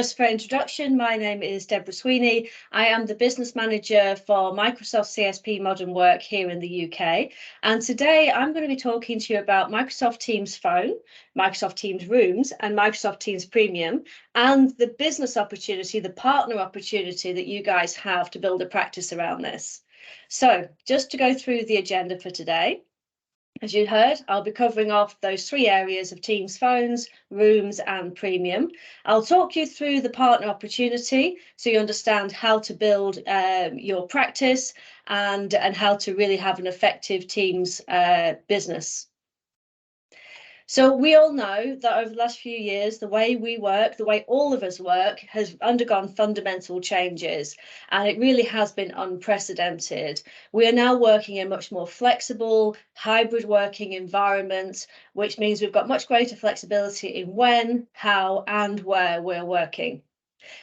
Just for introduction, my name is Deborah Sweeney. I am the business manager for Microsoft CSP Modern Work here in the UK. And today I'm going to be talking to you about Microsoft Teams Phone, Microsoft Teams Rooms, and Microsoft Teams Premium, and the business opportunity, the partner opportunity that you guys have to build a practice around this. So just to go through the agenda for today. As you heard, I'll be covering off those three areas of Teams Phones, Rooms and Premium. I'll talk you through the partner opportunity so you understand how to build your practice and how to really have an effective Teams business. So we all know that over the last few years, the way we work, the way all of us work, has undergone fundamental changes, and it really has been unprecedented. We are now working in much more flexible, hybrid working environments, which means we've got much greater flexibility in when, how, and where we're working.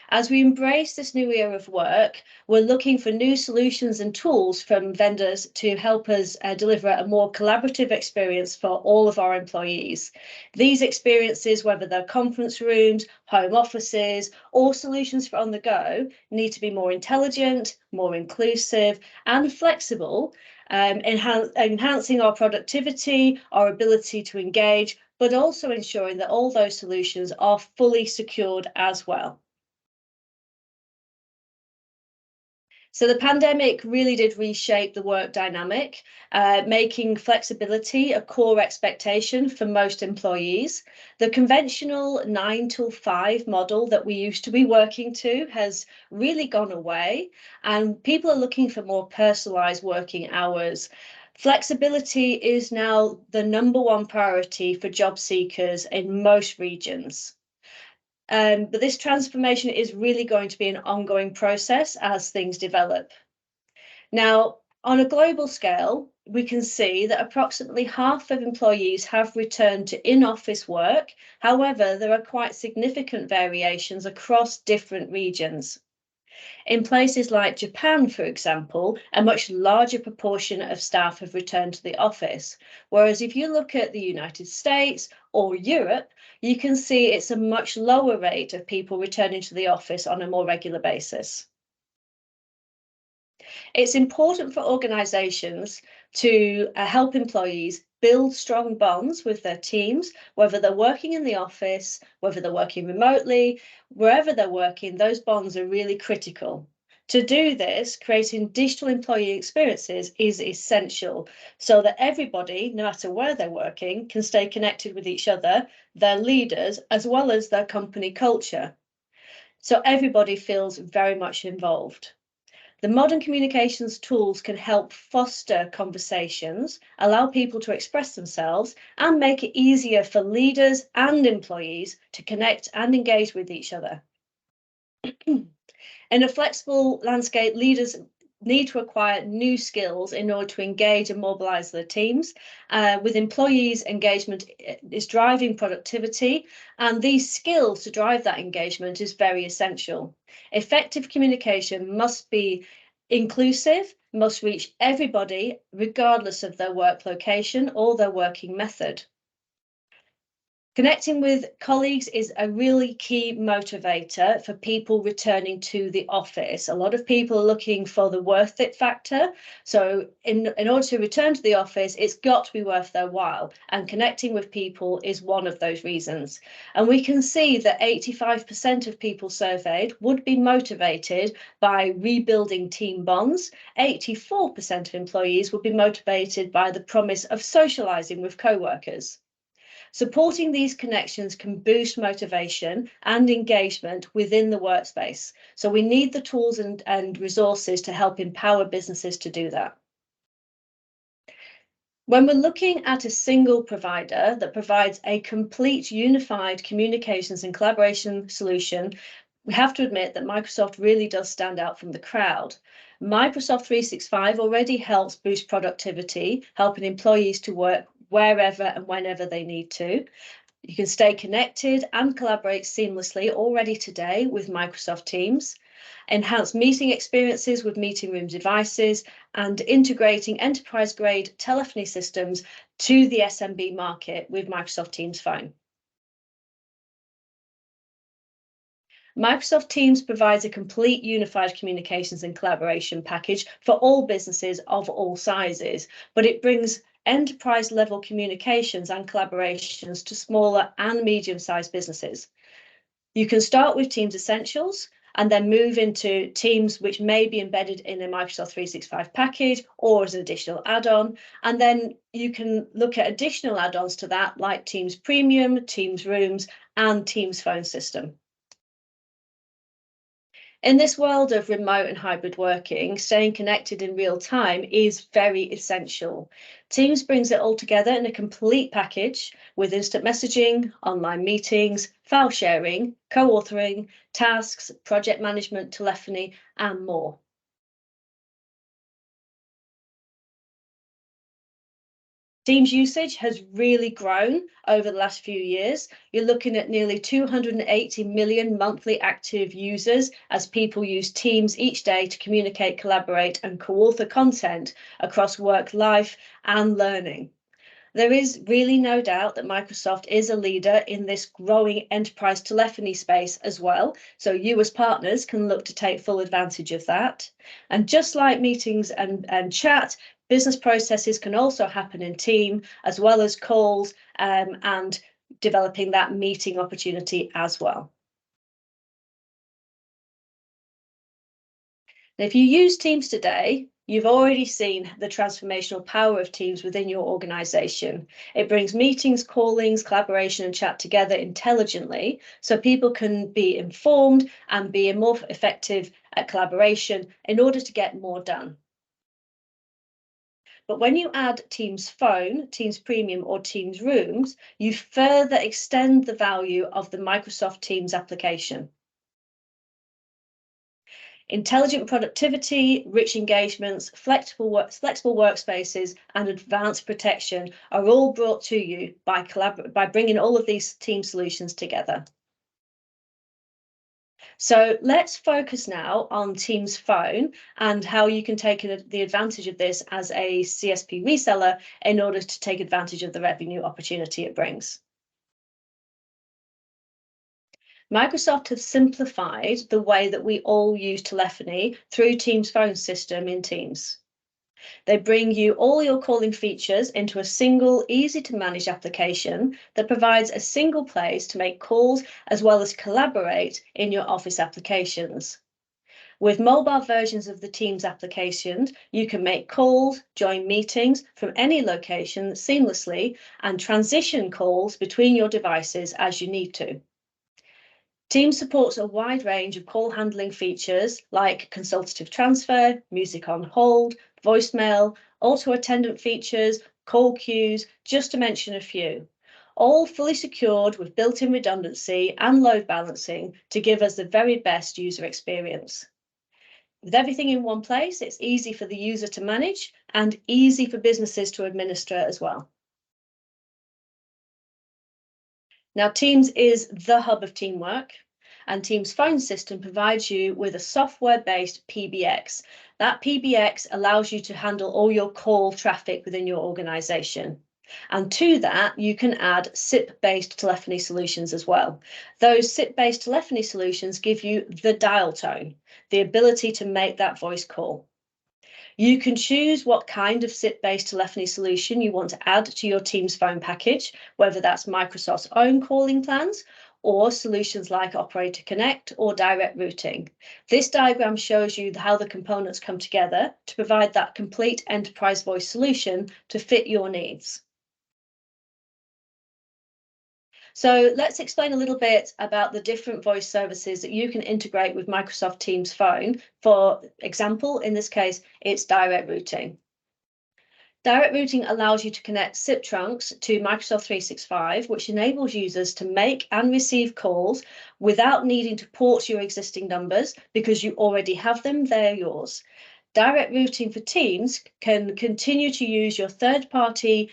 As we embrace this new era of work, we're looking for new solutions and tools from vendors to help us deliver a more collaborative experience for all of our employees. These experiences, whether they're conference rooms, home offices, or solutions for on the go, need to be more intelligent, more inclusive, and flexible, enhancing our productivity, our ability to engage, but also ensuring that all those solutions are fully secured as well. So the pandemic really did reshape the work dynamic, making flexibility a core expectation for most employees. The conventional 9 till 5 model that we used to be working to has really gone away, and people are looking for more personalised working hours. Flexibility is now the #1 priority for job seekers in most regions. But this transformation is really going to be an ongoing process as things develop. Now, on a global scale, we can see that approximately half of employees have returned to in-office work. However, there are quite significant variations across different regions. In places like Japan, for example, a much larger proportion of staff have returned to the office. Whereas if you look at the United States or Europe, you can see it's a much lower rate of people returning to the office on a more regular basis. It's important for organisations to help employees build strong bonds with their teams, whether they're working in the office, whether they're working remotely, wherever they're working, those bonds are really critical. To do this, creating digital employee experiences is essential so that everybody, no matter where they're working, can stay connected with each other, their leaders, as well as their company culture. So everybody feels very much involved. The modern communications tools can help foster conversations, allow people to express themselves, and make it easier for leaders and employees to connect and engage with each other. In a flexible landscape, leaders need to acquire new skills in order to engage and mobilize their teams. With employees, engagement is driving productivity, and these skills to drive that engagement is very essential. Effective communication must be inclusive, must reach everybody, regardless of their work location or their working method. Connecting with colleagues is a really key motivator for people returning to the office. A lot of people are looking for the worth it factor. So in order to return to the office, it's got to be worth their while. And connecting with people is one of those reasons. And we can see that 85% of people surveyed would be motivated by rebuilding team bonds. 84% of employees would be motivated by the promise of socializing with co-workers. Supporting these connections can boost motivation and engagement within the workspace. So we need the tools and resources to help empower businesses to do that. When we're looking at a single provider that provides a complete unified communications and collaboration solution, we have to admit that Microsoft really does stand out from the crowd. Microsoft 365 already helps boost productivity, helping employees to work wherever and whenever they need to. You can stay connected and collaborate seamlessly already today with Microsoft Teams, enhance meeting experiences with meeting room devices, and integrating enterprise-grade telephony systems to the SMB market with Microsoft Teams Phone. Microsoft Teams provides a complete unified communications and collaboration package for all businesses of all sizes, but it brings enterprise level communications and collaborations to smaller and medium-sized businesses. You can start with Teams Essentials and then move into Teams which may be embedded in a Microsoft 365 package or as an additional add-on. And then you can look at additional add-ons to that like Teams Premium, Teams Rooms, and Teams Phone System. In this world of remote and hybrid working, staying connected in real time is very essential. Teams brings it all together in a complete package with instant messaging, online meetings, file sharing, co-authoring, tasks, project management, telephony, and more. Teams usage has really grown over the last few years. You're looking at nearly 280 million monthly active users as people use Teams each day to communicate, collaborate, and co-author content across work, life, and learning. There is really no doubt that Microsoft is a leader in this growing enterprise telephony space as well. So you as partners can look to take full advantage of that. And just like meetings and chat, business processes can also happen in team as well as calls and developing that meeting opportunity as well. Now, if you use Teams today, you've already seen the transformational power of Teams within your organization. It brings meetings, callings, collaboration, and chat together intelligently so people can be informed and be more effective at collaboration in order to get more done. But when you add Teams Phone, Teams Premium, or Teams Rooms, you further extend the value of the Microsoft Teams application. Intelligent productivity, rich engagements, flexible workspaces, and advanced protection are all brought to you by bringing all of these team solutions together. So let's focus now on Teams Phone and how you can take the advantage of this as a CSP reseller in order to take advantage of the revenue opportunity it brings. Microsoft has simplified the way that we all use telephony through Teams Phone System in Teams. They bring you all your calling features into a single, easy to manage application that provides a single place to make calls as well as collaborate in your Office applications. With mobile versions of the Teams applications, you can make calls, join meetings from any location seamlessly, and transition calls between your devices as you need to. Teams supports a wide range of call handling features like consultative transfer, music on hold, voicemail, auto attendant features, call queues, just to mention a few. All fully secured with built-in redundancy and load balancing to give us the very best user experience. With everything in one place, it's easy for the user to manage and easy for businesses to administer as well. Now, Teams is the hub of teamwork, and Teams Phone System provides you with a software-based PBX. That PBX allows you to handle all your call traffic within your organization. And to that, you can add SIP-based telephony solutions as well. Those SIP-based telephony solutions give you the dial tone, the ability to make that voice call. You can choose what kind of SIP-based telephony solution you want to add to your Teams Phone package, whether that's Microsoft's own calling plans or solutions like Operator Connect or Direct Routing. This diagram shows you how the components come together to provide that complete enterprise voice solution to fit your needs. So let's explain a little bit about the different voice services that you can integrate with Microsoft Teams Phone. For example, in this case, it's Direct Routing. Direct Routing allows you to connect SIP trunks to Microsoft 365, which enables users to make and receive calls without needing to port your existing numbers because you already have them, they're yours. Direct Routing for Teams can continue to use your third-party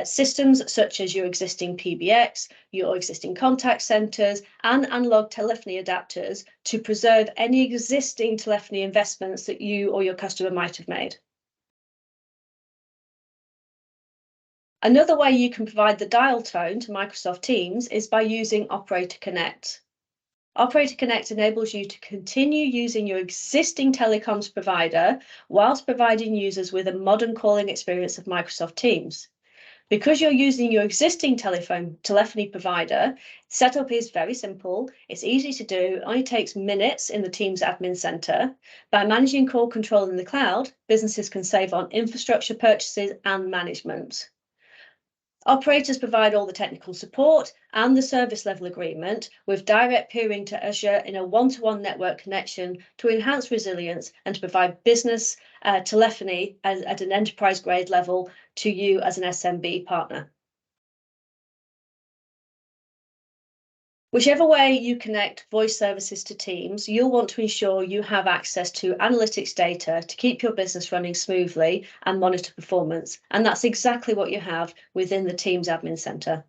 systems such as your existing PBX, your existing contact centers, and analog telephony adapters to preserve any existing telephony investments that you or your customer might have made. Another way you can provide the dial tone to Microsoft Teams is by using Operator Connect. Operator Connect enables you to continue using your existing telecoms provider whilst providing users with a modern calling experience of Microsoft Teams. Because you're using your existing telephony provider, setup is very simple. It's easy to do, it only takes minutes in the Teams admin center. By managing call control in the cloud, businesses can save on infrastructure purchases and management. Operators provide all the technical support and the service level agreement with direct peering to Azure in a one-to-one network connection to enhance resilience and to provide business telephony at an enterprise grade level to you as an SMB partner. Whichever way you connect voice services to Teams, you'll want to ensure you have access to analytics data to keep your business running smoothly and monitor performance. And that's exactly what you have within the Teams Admin Center.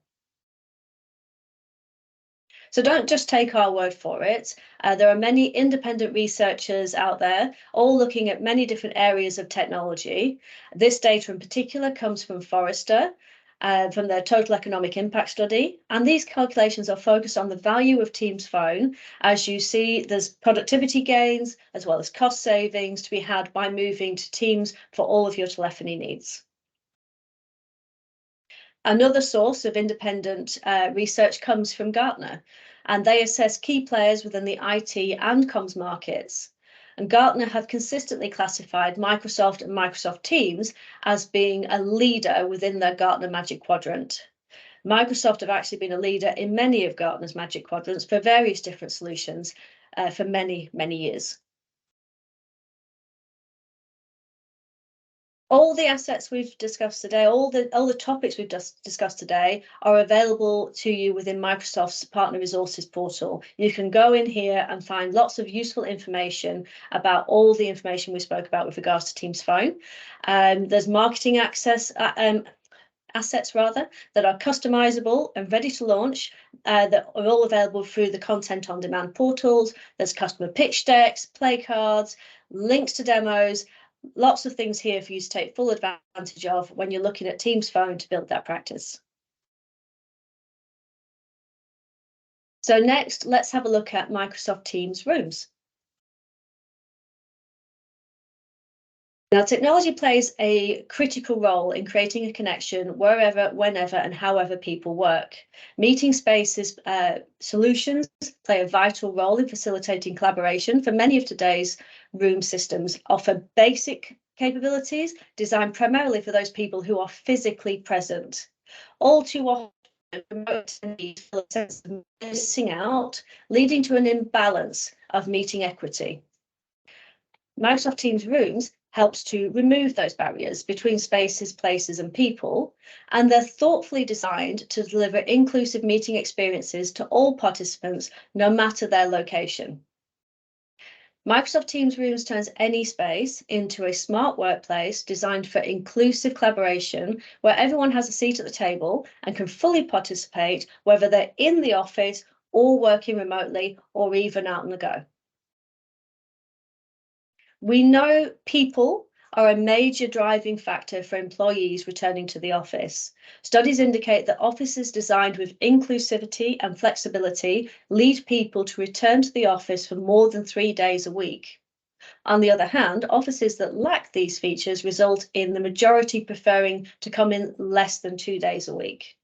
So don't just take our word for it. There are many independent researchers out there, all looking at many different areas of technology. This data in particular comes from Forrester, from their Total Economic Impact Study. And these calculations are focused on the value of Teams Phone. As you see, there's productivity gains as well as cost savings to be had by moving to Teams for all of your telephony needs. Another source of independent research comes from Gartner, and they assess key players within the IT and comms markets. And Gartner have consistently classified Microsoft and Microsoft Teams as being a leader within their Gartner Magic Quadrant. Microsoft have actually been a leader in many of Gartner's Magic Quadrants for various different solutions for many, many years. All the assets we've discussed today, all the topics we've just discussed today are available to you within Microsoft's Partner Resources portal. You can go in here and find lots of useful information about all the information we spoke about with regards to Teams Phone. There's marketing assets that are customizable and ready to launch that are all available through the content on demand portals. There's customer pitch decks, play cards, links to demos, lots of things here for you to take full advantage of when you're looking at Teams Phone to build that practice. So next, let's have a look at Microsoft Teams Rooms. Now, technology plays a critical role in creating a connection wherever, whenever, and however people work. Meeting spaces solutions play a vital role in facilitating collaboration, for many of today's room systems offer basic capabilities designed primarily for those people who are physically present. All too often, remote attendees feel a sense of missing out, leading to an imbalance of meeting equity. Microsoft Teams Rooms helps to remove those barriers between spaces, places, and people, and they're thoughtfully designed to deliver inclusive meeting experiences to all participants, no matter their location. Microsoft Teams Rooms turns any space into a smart workplace designed for inclusive collaboration, where everyone has a seat at the table and can fully participate, whether they're in the office or working remotely or even out on the go. We know people are a major driving factor for employees returning to the office. Studies indicate that offices designed with inclusivity and flexibility lead people to return to the office for more than 3 days a week. On the other hand, offices that lack these features result in the majority preferring to come in less than 2 days a week.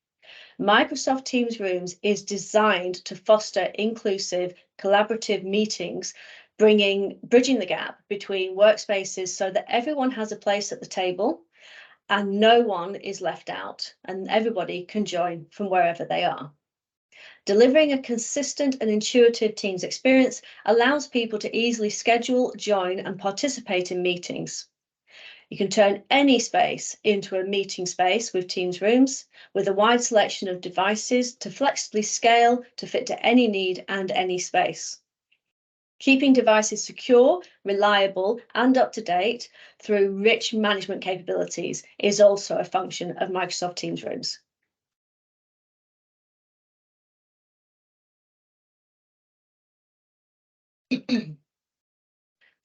Microsoft Teams Rooms is designed to foster inclusive, collaborative meetings, bridging the gap between workspaces so that everyone has a place at the table and no one is left out and everybody can join from wherever they are. Delivering a consistent and intuitive Teams experience allows people to easily schedule, join, and participate in meetings. You can turn any space into a meeting space with Teams Rooms, with a wide selection of devices to flexibly scale to fit to any need and any space. Keeping devices secure, reliable, and up to date through rich management capabilities is also a function of Microsoft Teams Rooms.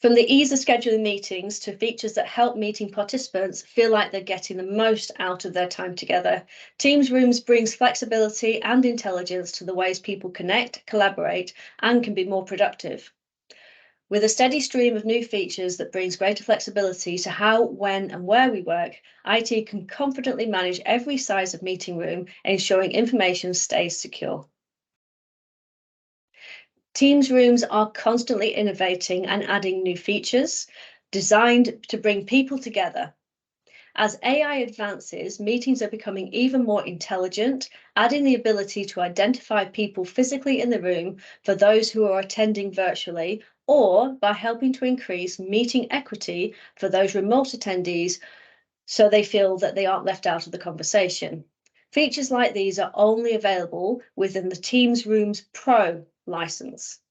From the ease of scheduling meetings to features that help meeting participants feel like they're getting the most out of their time together, Teams Rooms brings flexibility and intelligence to the ways people connect, collaborate, and can be more productive. With a steady stream of new features that brings greater flexibility to how, when, and where we work, IT can confidently manage every size of meeting room, ensuring information stays secure. Teams Rooms are constantly innovating and adding new features designed to bring people together. As AI advances, meetings are becoming even more intelligent, adding the ability to identify people physically in the room for those who are attending virtually, or by helping to increase meeting equity for those remote attendees so they feel that they aren't left out of the conversation. Features like these are only available within the Teams Rooms Pro license.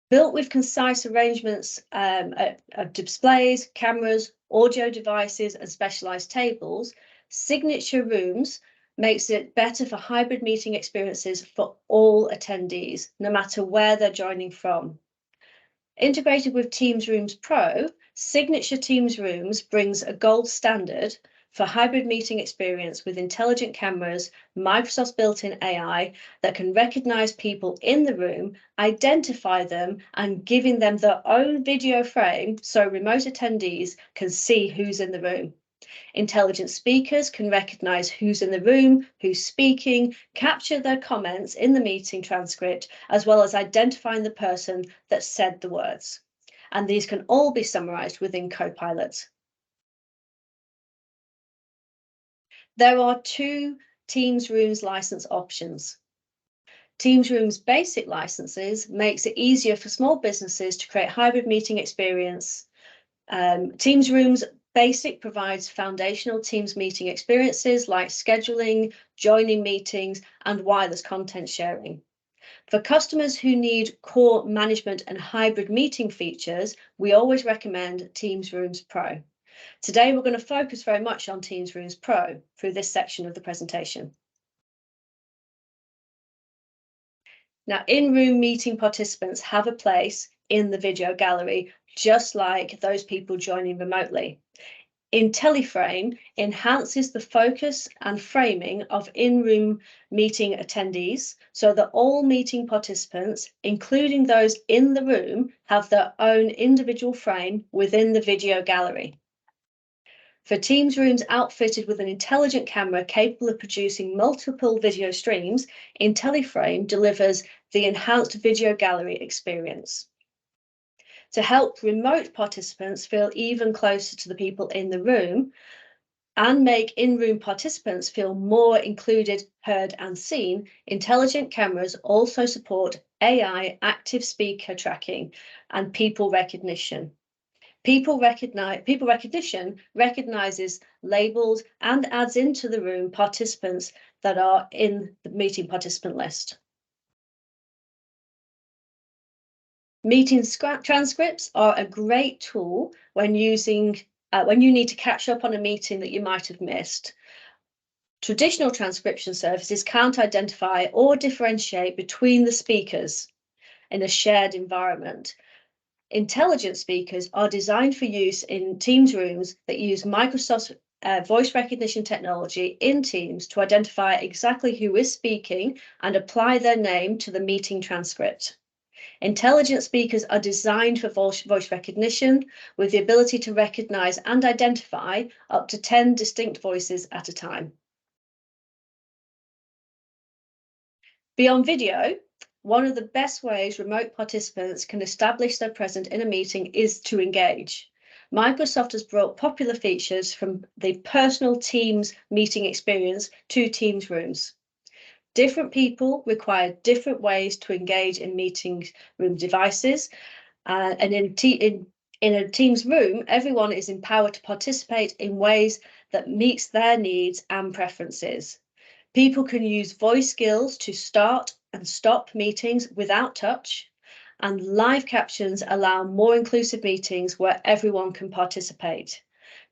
Built with concise arrangements of displays, cameras, audio devices, and specialized tables, Signature Rooms makes it better for hybrid meeting experiences for all attendees, no matter where they're joining from. Integrated with Teams Rooms Pro, Signature Teams Rooms brings a gold standard for hybrid meeting experience with intelligent cameras, Microsoft's built-in AI that can recognize people in the room, identify them, and giving them their own video frame so remote attendees can see who's in the room. Intelligent speakers can recognize who's in the room, who's speaking, capture their comments in the meeting transcript, as well as identifying the person that said the words. And these can all be summarized within Copilot. There are two Teams Rooms license options. Teams Rooms basic licenses makes it easier for small businesses to create hybrid meeting experience. Teams Rooms Basic provides foundational Teams meeting experiences like scheduling, joining meetings, and wireless content sharing. For customers who need core management and hybrid meeting features, we always recommend Teams Rooms Pro. Today, we're going to focus very much on Teams Rooms Pro through this section of the presentation. Now, in-room meeting participants have a place in the video gallery, just like those people joining remotely. IntelliFrame enhances the focus and framing of in-room meeting attendees so that all meeting participants, including those in the room, have their own individual frame within the video gallery. For Teams Rooms outfitted with an intelligent camera capable of producing multiple video streams, IntelliFrame delivers the enhanced video gallery experience. To help remote participants feel even closer to the people in the room and make in-room participants feel more included, heard, and seen, intelligent cameras also support AI active speaker tracking and people recognition. People recognition recognizes labels and adds into the room participants that are in the meeting participant list. Meeting transcripts are a great tool when you need to catch up on a meeting that you might have missed. Traditional transcription services can't identify or differentiate between the speakers in a shared environment. Intelligent speakers are designed for use in Teams rooms that use Microsoft's voice recognition technology in Teams to identify exactly who is speaking and apply their name to the meeting transcript. Intelligent speakers are designed for voice recognition with the ability to recognize and identify up to 10 distinct voices at a time. Beyond video, one of the best ways remote participants can establish their presence in a meeting is to engage. Microsoft has brought popular features from the personal Teams meeting experience to Teams Rooms. Different people require different ways to engage in meeting room devices. And in a Teams room, everyone is empowered to participate in ways that meets their needs and preferences. People can use voice skills to start and stop meetings without touch, and live captions allow more inclusive meetings where everyone can participate.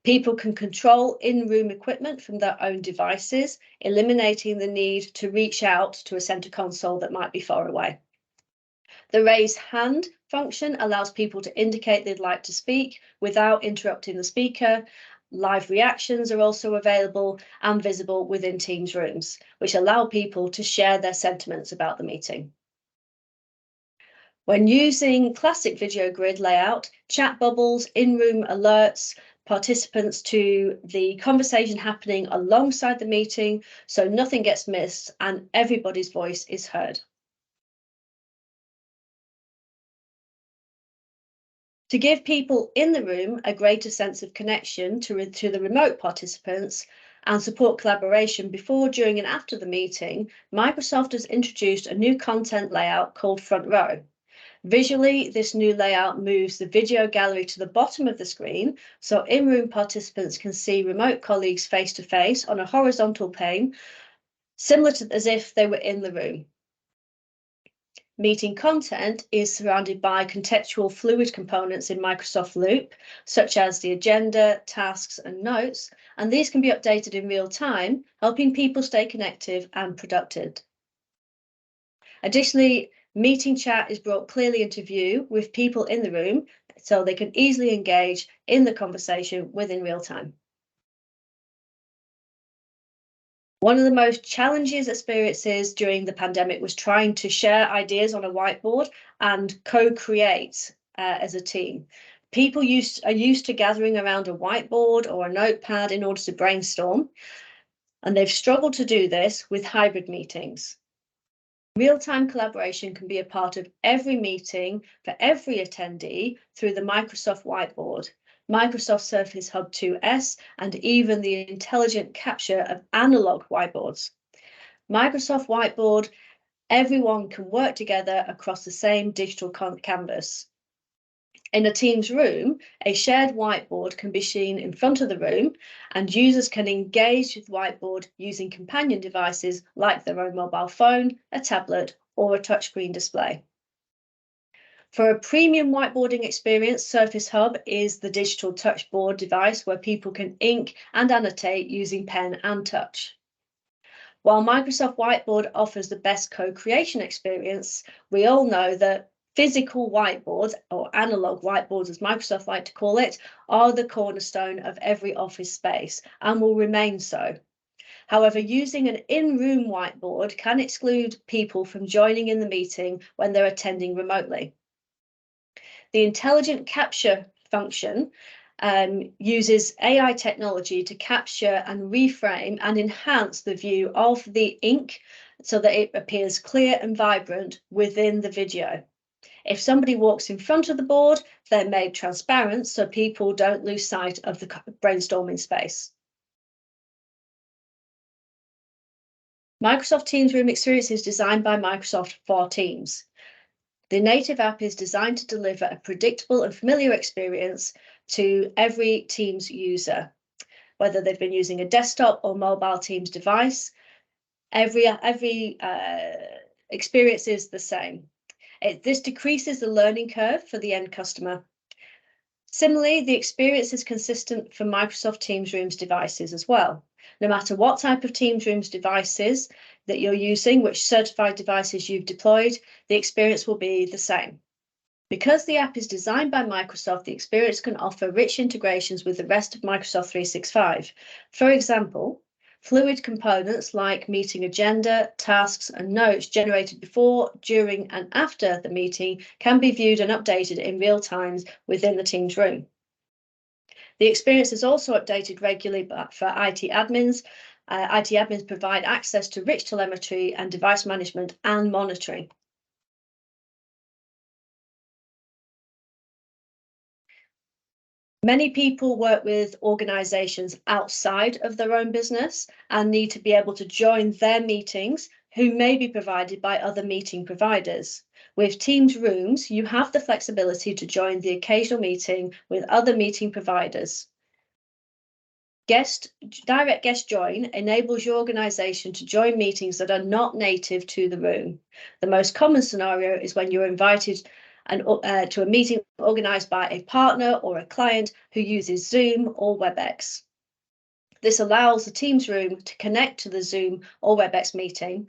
People can control in-room equipment from their own devices, eliminating the need to reach out to a center console that might be far away. The raise hand function allows people to indicate they'd like to speak without interrupting the speaker. Live reactions are also available and visible within Teams rooms, which allow people to share their sentiments about the meeting. When using classic video grid layout, chat bubbles, in-room alerts participants to the conversation happening alongside the meeting, so nothing gets missed and everybody's voice is heard. To give people in the room a greater sense of connection to the remote participants and support collaboration before, during, and after the meeting, Microsoft has introduced a new content layout called Front Row. Visually, this new layout moves the video gallery to the bottom of the screen, so in-room participants can see remote colleagues face-to-face on a horizontal pane, similar to as if they were in the room. Meeting content is surrounded by contextual fluid components in Microsoft Loop, such as the agenda, tasks, and notes, and these can be updated in real time, helping people stay connected and productive. Additionally, meeting chat is brought clearly into view with people in the room, so they can easily engage in the conversation within real time. One of the most challenging experiences during the pandemic was trying to share ideas on a whiteboard and co-create as a team. People are used to gathering around a whiteboard or a notepad in order to brainstorm, and they've struggled to do this with hybrid meetings. Real-time collaboration can be a part of every meeting for every attendee through the Microsoft Whiteboard, Microsoft Surface Hub 2S, and even the intelligent capture of analog whiteboards. Microsoft Whiteboard, everyone can work together across the same digital canvas. In a Teams room, a shared whiteboard can be seen in front of the room, and users can engage with whiteboard using companion devices like their own mobile phone, a tablet, or a touchscreen display. For a premium whiteboarding experience, Surface Hub is the digital touchboard device where people can ink and annotate using pen and touch. While Microsoft Whiteboard offers the best co-creation experience, we all know that physical whiteboards, or analog whiteboards as Microsoft like to call it, are the cornerstone of every office space and will remain so. However, using an in-room whiteboard can exclude people from joining in the meeting when they're attending remotely. The intelligent capture function uses AI technology to capture and reframe and enhance the view of the ink so that it appears clear and vibrant within the video. If somebody walks in front of the board, they're made transparent so people don't lose sight of the brainstorming space. Microsoft Teams Room Experience is designed by Microsoft for Teams. The native app is designed to deliver a predictable and familiar experience to every Teams user, whether they've been using a desktop or mobile Teams device. Every experience is the same. This decreases the learning curve for the end customer. Similarly, the experience is consistent for Microsoft Teams Rooms devices as well. No matter what type of Teams Rooms devices that you're using, which certified devices you've deployed, the experience will be the same. Because the app is designed by Microsoft, the experience can offer rich integrations with the rest of Microsoft 365. For example, fluid components like meeting agenda, tasks, and notes generated before, during, and after the meeting can be viewed and updated in real time within the Teams room. The experience is also updated regularly for IT admins. IT admins provide access to rich telemetry and device management and monitoring. Many people work with organizations outside of their own business and need to be able to join their meetings who may be provided by other meeting providers. With Teams Rooms, you have the flexibility to join the occasional meeting with other meeting providers. Direct guest join enables your organization to join meetings that are not native to the room. The most common scenario is when you're invited to a meeting organized by a partner or a client who uses Zoom or WebEx. This allows the Teams room to connect to the Zoom or WebEx meeting,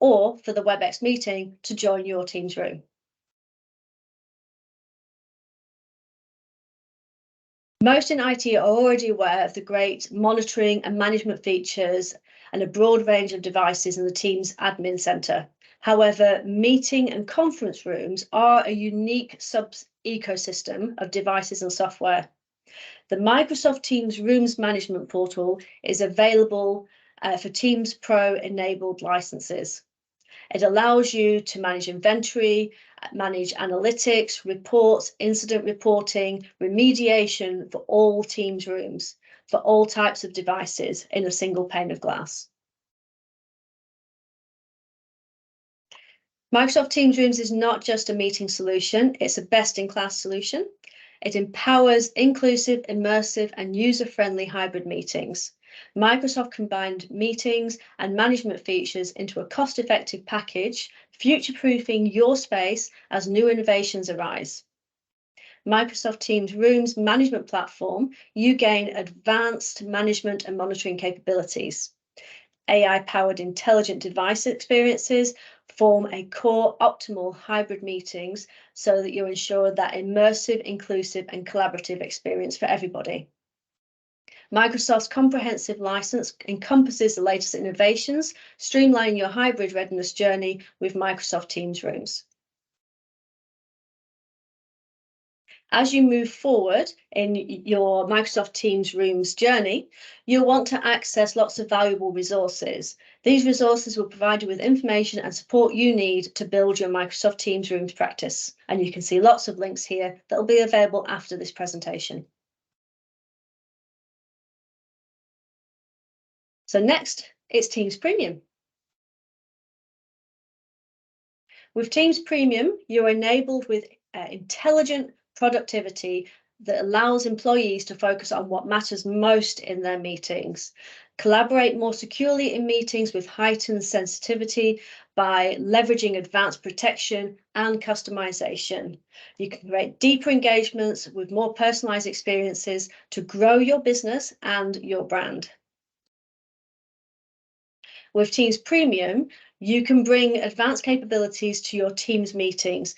or for the WebEx meeting to join your Teams room. Most in IT are already aware of the great monitoring and management features and a broad range of devices in the Teams admin center. However, meeting and conference rooms are a unique sub-ecosystem of devices and software. The Microsoft Teams Rooms Management Portal is available for Teams Pro enabled licenses. It allows you to manage inventory, manage analytics, reports, incident reporting, remediation for all Teams rooms, for all types of devices in a single pane of glass. Microsoft Teams Rooms is not just a meeting solution, it's a best-in-class solution. It empowers inclusive, immersive, and user-friendly hybrid meetings. Microsoft combined meetings and management features into a cost-effective package, future-proofing your space as new innovations arise. Microsoft Teams Rooms management platform, you gain advanced management and monitoring capabilities. AI-powered intelligent device experiences form a core optimal hybrid meetings so that you ensure that immersive, inclusive, and collaborative experience for everybody. Microsoft's comprehensive license encompasses the latest innovations, streamlining your hybrid readiness journey with Microsoft Teams Rooms. As you move forward in your Microsoft Teams Rooms journey, you'll want to access lots of valuable resources. These resources will provide you with information and support you need to build your Microsoft Teams Rooms practice. And you can see lots of links here that will be available after this presentation. So next, it's Teams Premium. With Teams Premium, you're enabled with intelligent productivity that allows employees to focus on what matters most in their meetings, collaborate more securely in meetings with heightened sensitivity by leveraging advanced protection and customization. You can create deeper engagements with more personalized experiences to grow your business and your brand. With Teams Premium, you can bring advanced capabilities to your Teams meetings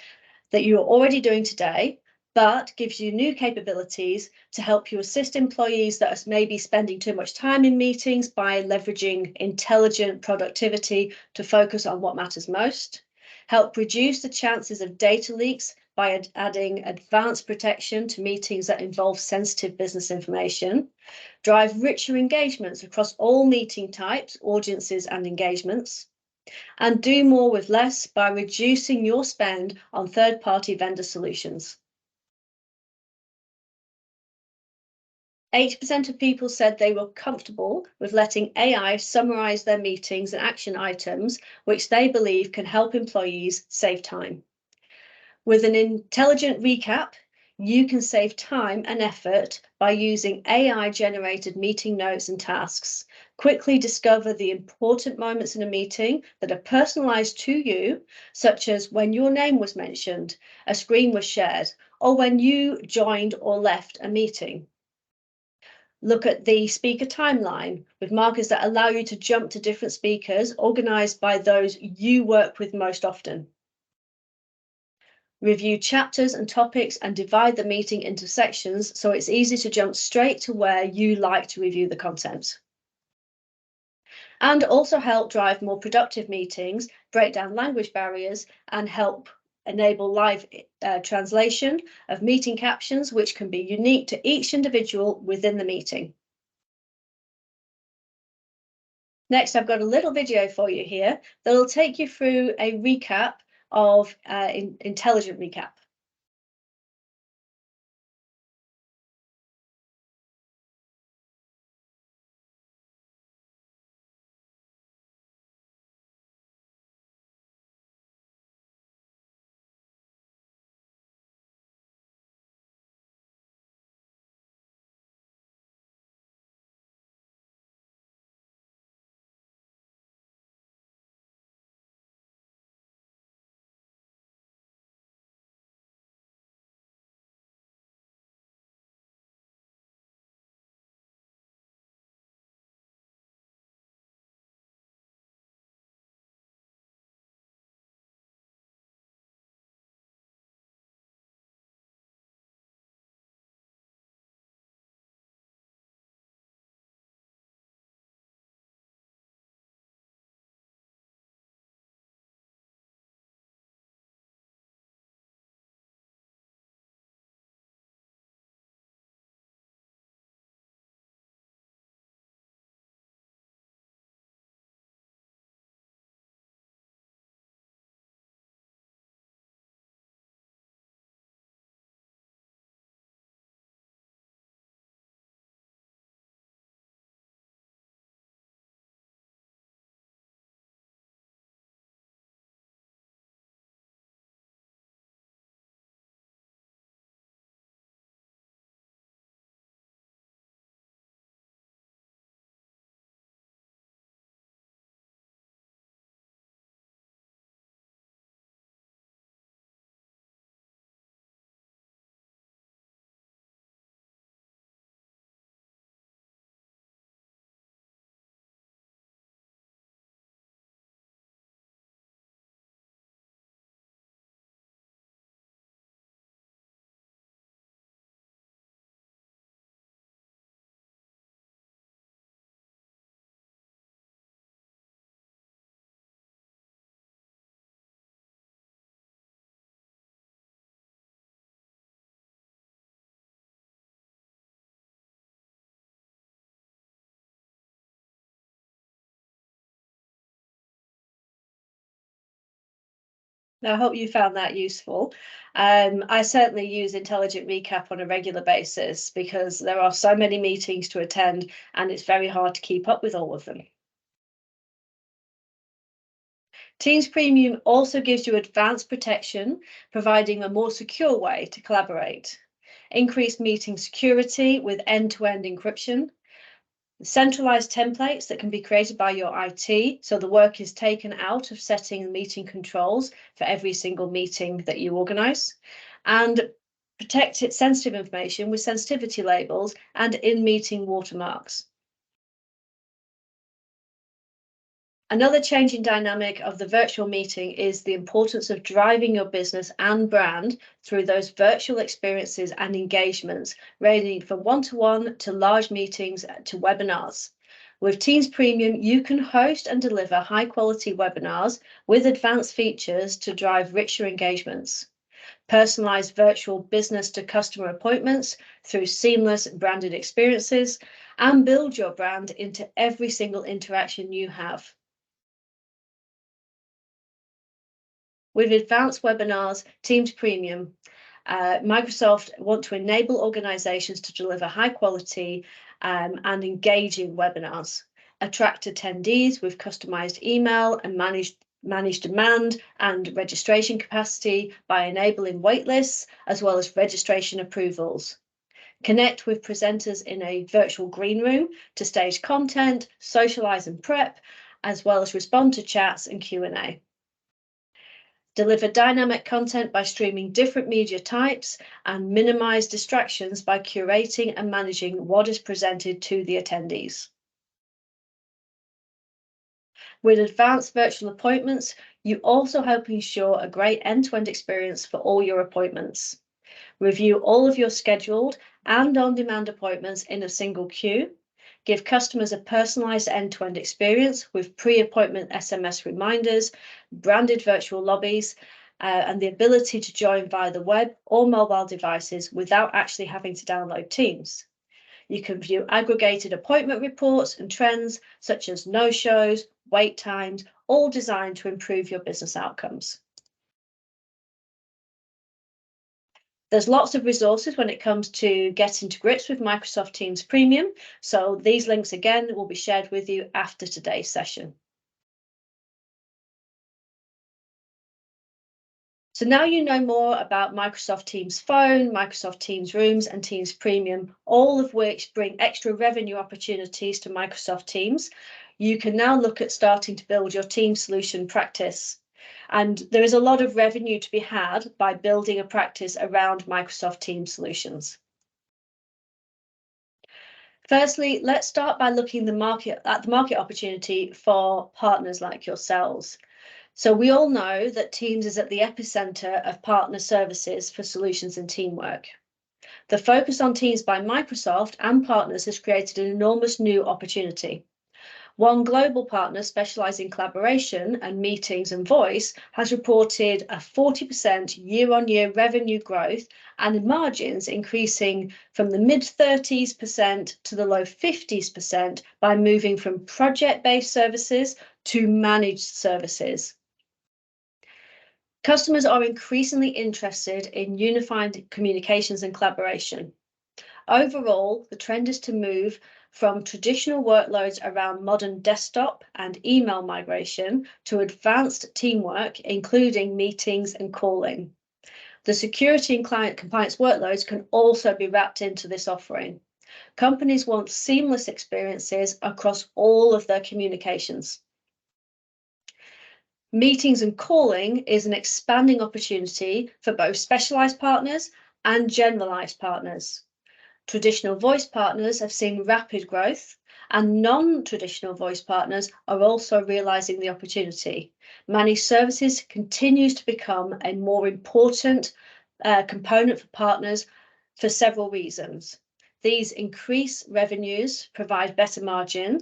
that you're already doing today, but gives you new capabilities to help you assist employees that are maybe spending too much time in meetings by leveraging intelligent productivity to focus on what matters most, help reduce the chances of data leaks by adding advanced protection to meetings that involve sensitive business information, drive richer engagements across all meeting types, audiences, and engagements, and do more with less by reducing your spend on third-party vendor solutions. 80% of people said they were comfortable with letting AI summarize their meetings and action items, which they believe can help employees save time. With an intelligent recap, you can save time and effort by using AI-generated meeting notes and tasks. Quickly discover the important moments in a meeting that are personalized to you, such as when your name was mentioned, a screen was shared, or when you joined or left a meeting. Look at the speaker timeline with markers that allow you to jump to different speakers, organized by those you work with most often. Review chapters and topics and divide the meeting into sections so it's easy to jump straight to where you like to review the content. And also help drive more productive meetings, break down language barriers, and help enable live translation of meeting captions, which can be unique to each individual within the meeting. Next, I've got a little video for you here that will take you through a recap of intelligent recap. I hope you found that useful. I certainly use Intelligent Recap on a regular basis because there are so many meetings to attend and it's very hard to keep up with all of them. Teams Premium also gives you advanced protection, providing a more secure way to collaborate. Increased meeting security with end-to-end encryption, centralized templates that can be created by your IT, so the work is taken out of setting meeting controls for every single meeting that you organize, and protected sensitive information with sensitivity labels and in-meeting watermarks. Another changing dynamic of the virtual meeting is the importance of driving your business and brand through those virtual experiences and engagements, ranging from one-to-one to large meetings to webinars. With Teams Premium, you can host and deliver high-quality webinars with advanced features to drive richer engagements. Personalized virtual business to customer appointments through seamless branded experiences, and build your brand into every single interaction you have. With advanced webinars, Teams Premium, Microsoft want to enable organizations to deliver high quality and engaging webinars, attract attendees with customized email and manage demand and registration capacity by enabling waitlists as well as registration approvals. Connect with presenters in a virtual green room to stage content, socialize and prep, as well as respond to chats and Q&A. Deliver dynamic content by streaming different media types and minimize distractions by curating and managing what is presented to the attendees. With advanced virtual appointments, you also help ensure a great end-to-end experience for all your appointments. Review all of your scheduled and on-demand appointments in a single queue. Give customers a personalized end-to-end experience with pre-appointment SMS reminders, branded virtual lobbies, and the ability to join via the web or mobile devices without actually having to download Teams. You can view aggregated appointment reports and trends such as no-shows, wait times, all designed to improve your business outcomes. There's lots of resources when it comes to getting to grips with Microsoft Teams Premium. So these links again will be shared with you after today's session. So now you know more about Microsoft Teams Phone, Microsoft Teams Rooms, and Teams Premium, all of which bring extra revenue opportunities to Microsoft Teams. You can now look at starting to build your Teams solution practice. And there is a lot of revenue to be had by building a practice around Microsoft Teams solutions. Firstly, let's start by looking at the market opportunity for partners like yourselves. So we all know that Teams is at the epicenter of partner services for solutions and teamwork. The focus on Teams by Microsoft and partners has created an enormous new opportunity. One global partner specializing in collaboration and meetings and voice has reported a 40% year-on-year revenue growth and margins increasing from the mid-30s% to the low 50s% by moving from project-based services to managed services. Customers are increasingly interested in unified communications and collaboration. Overall, the trend is to move from traditional workloads around modern desktop and email migration to advanced teamwork, including meetings and calling. The security and client compliance workloads can also be wrapped into this offering. Companies want seamless experiences across all of their communications. Meetings and calling is an expanding opportunity for both specialized partners and generalized partners. Traditional voice partners have seen rapid growth, and non-traditional voice partners are also realizing the opportunity. Managed services continues to become a more important component for partners for several reasons. These increase revenues, provide better margin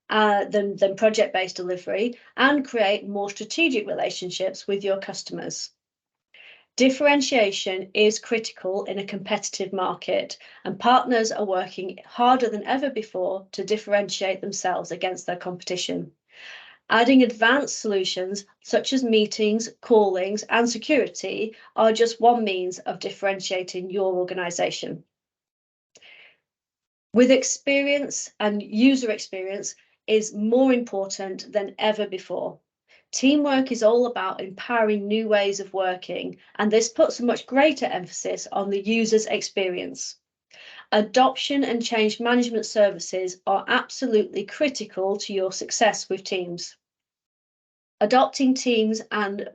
than project-based delivery, and create more strategic relationships with your customers. Differentiation is critical in a competitive market, and partners are working harder than ever before to differentiate themselves against their competition. Adding advanced solutions such as meetings, callings, and security are just one means of differentiating your organization. With experience, and user experience is more important than ever before. Teamwork is all about empowering new ways of working, and this puts a much greater emphasis on the user's experience. Adoption and change management services are absolutely critical to your success with teams. Adopting teams and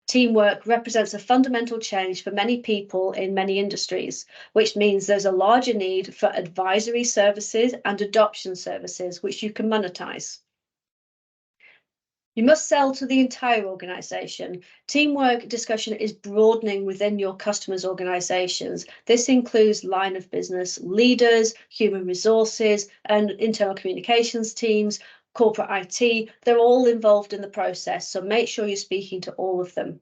teamwork represents a fundamental change for many people in many industries, which means there's a larger need for advisory services and adoption services, which you can monetize. You must sell to the entire organization. Teamwork discussion is broadening within your customers' organizations. This includes line of business leaders, human resources, and internal communications teams, corporate IT. They're all involved in the process, so make sure you're speaking to all of them.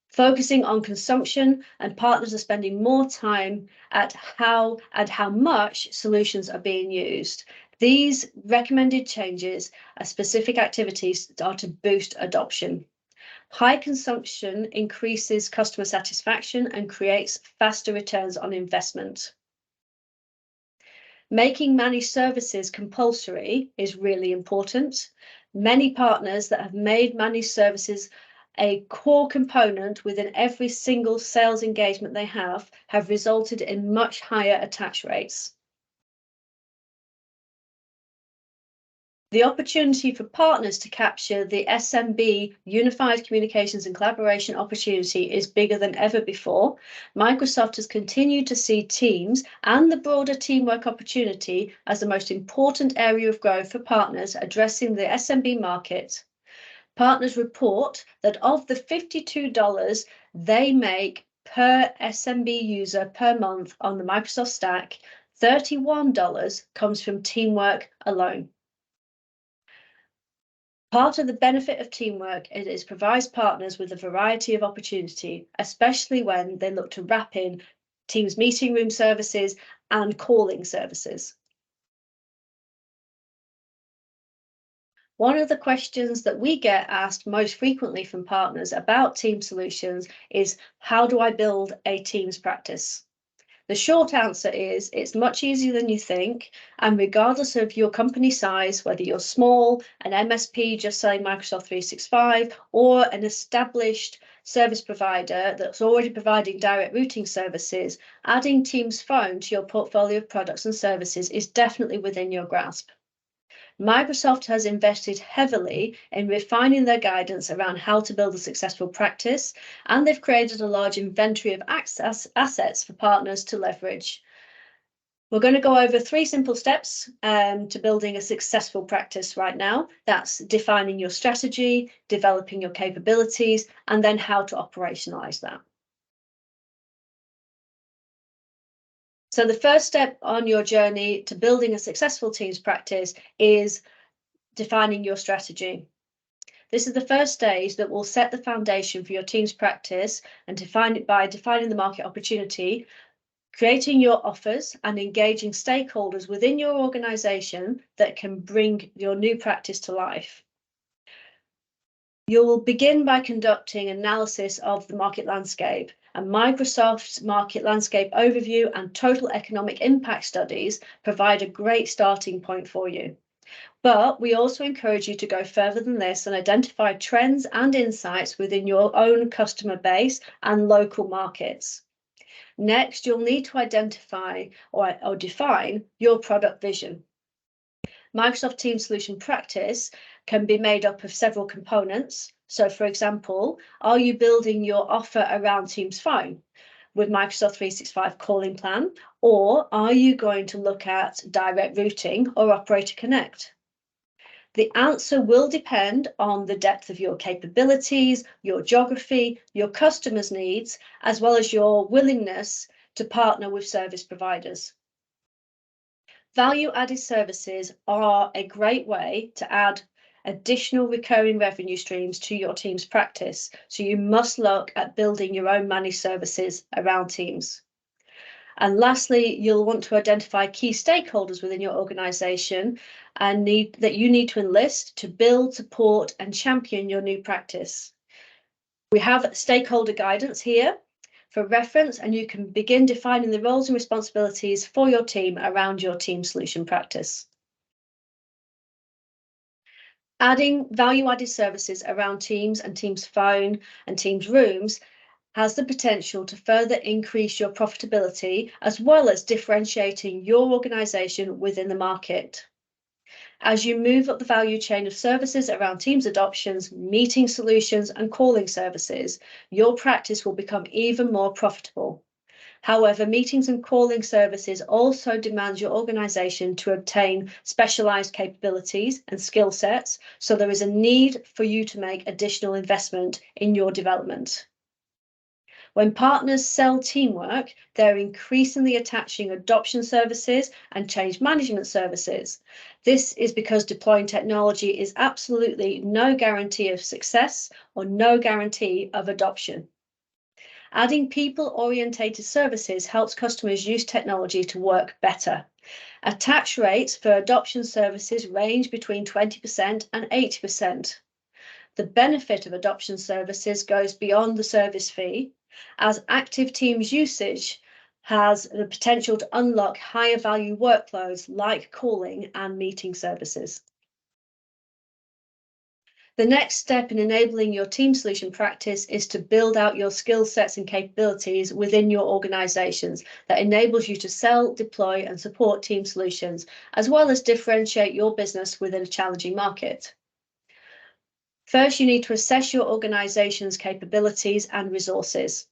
Focusing on consumption, and partners are spending more time at how and how much solutions are being used. These recommended changes are specific activities are to boost adoption. High consumption increases customer satisfaction and creates faster returns on investment. Making managed services compulsory is really important. Many partners that have made managed services a core component within every single sales engagement they have resulted in much higher attach rates. The opportunity for partners to capture the SMB unified communications and collaboration opportunity is bigger than ever before. Microsoft has continued to see Teams and the broader teamwork opportunity as the most important area of growth for partners addressing the SMB market. Partners report that of the $52 they make per SMB user per month on the Microsoft stack, $31 comes from teamwork alone. Part of the benefit of teamwork is it provides partners with a variety of opportunity, especially when they look to wrap in Teams meeting room services and calling services. One of the questions that we get asked most frequently from partners about team solutions is, how do I build a Teams practice? The short answer is it's much easier than you think, and regardless of your company size, whether you're small, an MSP just selling Microsoft 365, or an established service provider that's already providing direct routing services, adding Teams Phone to your portfolio of products and services is definitely within your grasp. Microsoft has invested heavily in refining their guidance around how to build a successful practice, and they've created a large inventory of assets for partners to leverage. We're going to go over 3 simple steps to building a successful practice right now. That's defining your strategy, developing your capabilities, and then how to operationalize that. So the first step on your journey to building a successful Teams practice is defining your strategy. This is the first stage that will set the foundation for your Teams practice, and define it by defining the market opportunity, creating your offers, and engaging stakeholders within your organization that can bring your new practice to life. You'll begin by conducting analysis of the market landscape, and Microsoft's market landscape overview and total economic impact studies provide a great starting point for you. But we also encourage you to go further than this and identify trends and insights within your own customer base and local markets. Next, you'll need to identify or define your product vision. Microsoft Teams Solution Practice can be made up of several components. So, for example, are you building your offer around Teams Phone with Microsoft 365 calling plan, or are you going to look at direct routing or Operator Connect? The answer will depend on the depth of your capabilities, your geography, your customers' needs, as well as your willingness to partner with service providers. Value-added services are a great way to add additional recurring revenue streams to your Teams practice, so you must look at building your own managed services around Teams. And lastly, you'll want to identify key stakeholders within your organization and that you need to enlist to build, support, and champion your new practice. We have stakeholder guidance here for reference, and you can begin defining the roles and responsibilities for your team around your team solution practice. Adding value-added services around Teams and Teams Phone and Teams Rooms has the potential to further increase your profitability as well as differentiating your organisation within the market. As you move up the value chain of services around Teams adoptions, meeting solutions, and calling services, your practice will become even more profitable. However, meetings and calling services also demand your organisation to obtain specialised capabilities and skill sets, so there is a need for you to make additional investment in your development. When partners sell teamwork, they're increasingly attaching adoption services and change management services. This is because deploying technology is absolutely no guarantee of success or no guarantee of adoption. Adding people-orientated services helps customers use technology to work better. Attach rates for adoption services range between 20% and 80%. The benefit of adoption services goes beyond the service fee, as active Teams usage has the potential to unlock higher value workloads like calling and meeting services. The next step in enabling your team solution practice is to build out your skill sets and capabilities within your organizations that enables you to sell, deploy, and support team solutions, as well as differentiate your business within a challenging market. First, you need to assess your organization's capabilities and resources.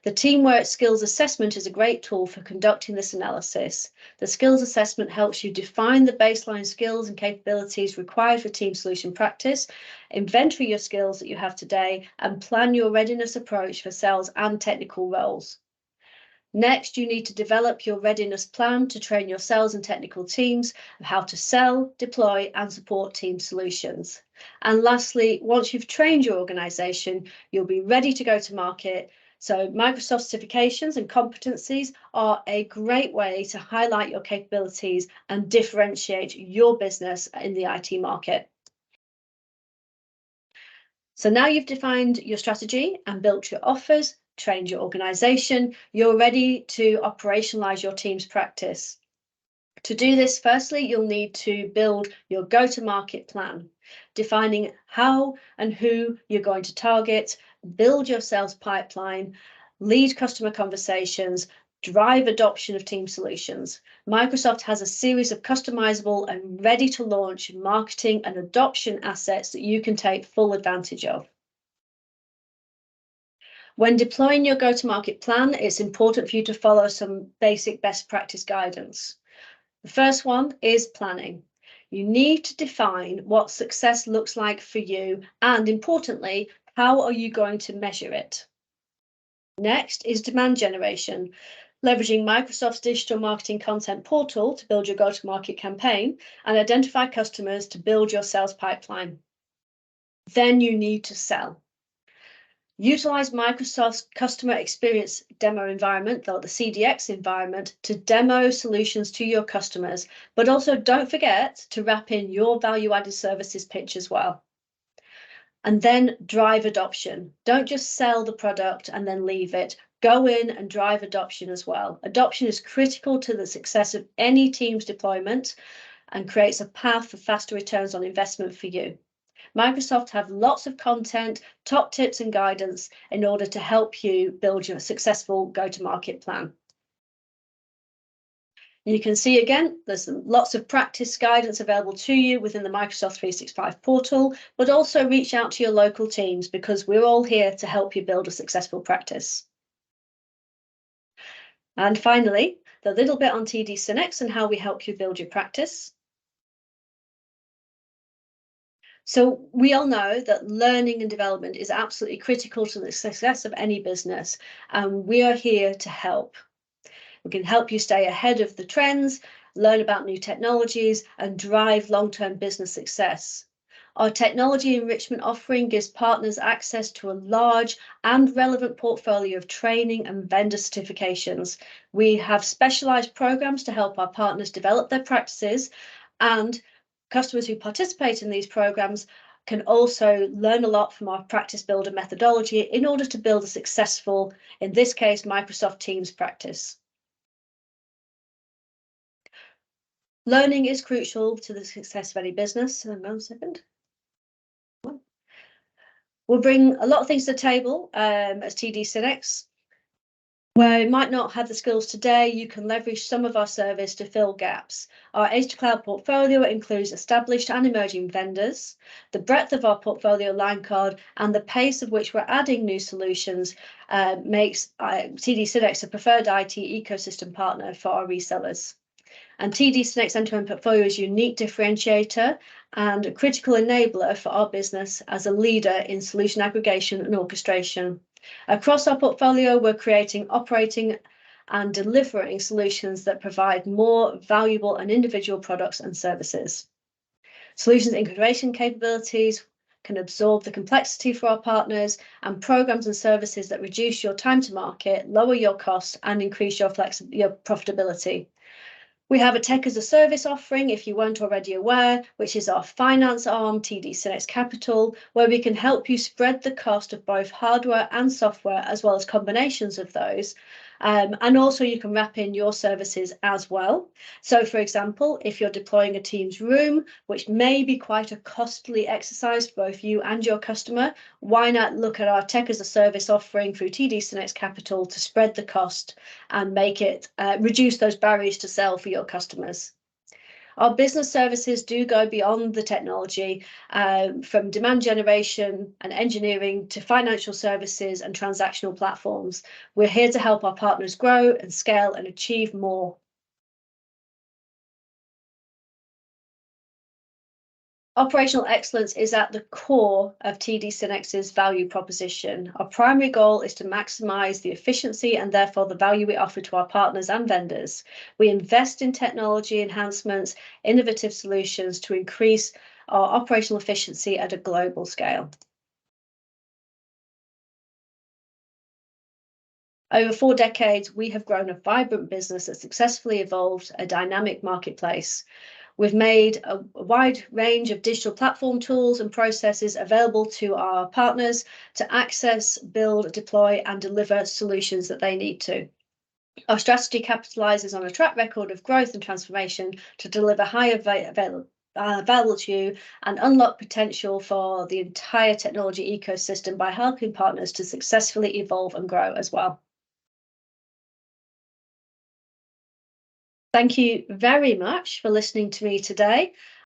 The Teamwork Skills Assessment is a great tool for conducting this analysis. The skills assessment helps you define the baseline skills and capabilities required for team solution practice, inventory your skills that you have today, and plan your readiness approach for sales and technical roles. Next, you need to develop your readiness plan to train your sales and technical teams of how to sell, deploy, and support team solutions. And lastly, once you've trained your organization, you'll be ready to go to market. So Microsoft certifications and competencies are a great way to highlight your capabilities and differentiate your business in the IT market. So now you've defined your strategy and built your offers, trained your organization, you're ready to operationalize your team's practice. To do this, firstly, you'll need to build your go-to-market plan, defining how and who you're going to target, build your sales pipeline, lead customer conversations, drive adoption of team solutions. Microsoft has a series of customizable and ready to launch marketing and adoption assets that you can take full advantage of. When deploying your go-to-market plan, it's important for you to follow some basic best practice guidance. The first one is planning. You need to define what success looks like for you, and importantly, how are you going to measure it? Next is demand generation, leveraging Microsoft's digital marketing content portal to build your go-to-market campaign and identify customers to build your sales pipeline. Then you need to sell. Utilize Microsoft's customer experience demo environment, or the CDX environment, to demo solutions to your customers, but also don't forget to wrap in your value-added services pitch as well. And then drive adoption. Don't just sell the product and then leave it. Go in and drive adoption as well. Adoption is critical to the success of any team's deployment and creates a path for faster returns on investment for you. Microsoft have lots of content, top tips and guidance in order to help you build your successful go-to-market plan. You can see again, there's lots of practice guidance available to you within the Microsoft 365 portal, but also reach out to your local teams because we're all here to help you build a successful practice. And finally, the little bit on TD SYNNEX and how we help you build your practice. So we all know that learning and development is absolutely critical to the success of any business, and we are here to help. We can help you stay ahead of the trends, learn about new technologies, and drive long-term business success. Our technology enrichment offering gives partners access to a large and relevant portfolio of training and vendor certifications. We have specialized programs to help our partners develop their practices, and customers who participate in these programs can also learn a lot from our practice builder methodology in order to build a successful, in this case, Microsoft Teams practice. Learning is crucial to the success of any business. Hang on a second. We'll bring a lot of things to the table as TD SYNNEX. Where you might not have the skills today, you can leverage some of our service to fill gaps. Our Edge to Cloud portfolio includes established and emerging vendors. The breadth of our portfolio line card and the pace of which we're adding new solutions makes TD SYNNEX a preferred IT ecosystem partner for our resellers. And TD SYNNEX end-to-end portfolio is a unique differentiator and a critical enabler for our business as a leader in solution aggregation and orchestration. Across our portfolio, we're creating, operating, and delivering solutions that provide more valuable and individual products and services. Solutions integration capabilities can absorb the complexity for our partners, and programs and services that reduce your time to market, lower your costs, and increase your profitability. We have a tech as a service offering, if you weren't already aware, which is our finance arm, TD SYNNEX Capital, where we can help you spread the cost of both hardware and software, as well as combinations of those. And also you can wrap in your services as well. So for example, if you're deploying a Teams room, which may be quite a costly exercise for both you and your customer, why not look at our tech as a service offering through TD SYNNEX Capital to spread the cost and make it reduce those barriers to sell for your customers. Our business services do go beyond the technology, from demand generation and engineering to financial services and transactional platforms. We're here to help our partners grow and scale and achieve more. Operational excellence is at the core of TD SYNNEX's value proposition. Our primary goal is to maximize the efficiency and therefore the value we offer to our partners and vendors. We invest in technology enhancements, innovative solutions to increase our operational efficiency at a global scale. Over 4 decades, we have grown a vibrant business that successfully evolved a dynamic marketplace. We've made a wide range of digital platform tools and processes available to our partners to access, build, deploy, and deliver solutions that they need to. Our strategy capitalizes on a track record of growth and transformation to deliver higher value to you and unlock potential for the entire technology ecosystem by helping partners to successfully evolve and grow as well. Thank you very much for listening to me today.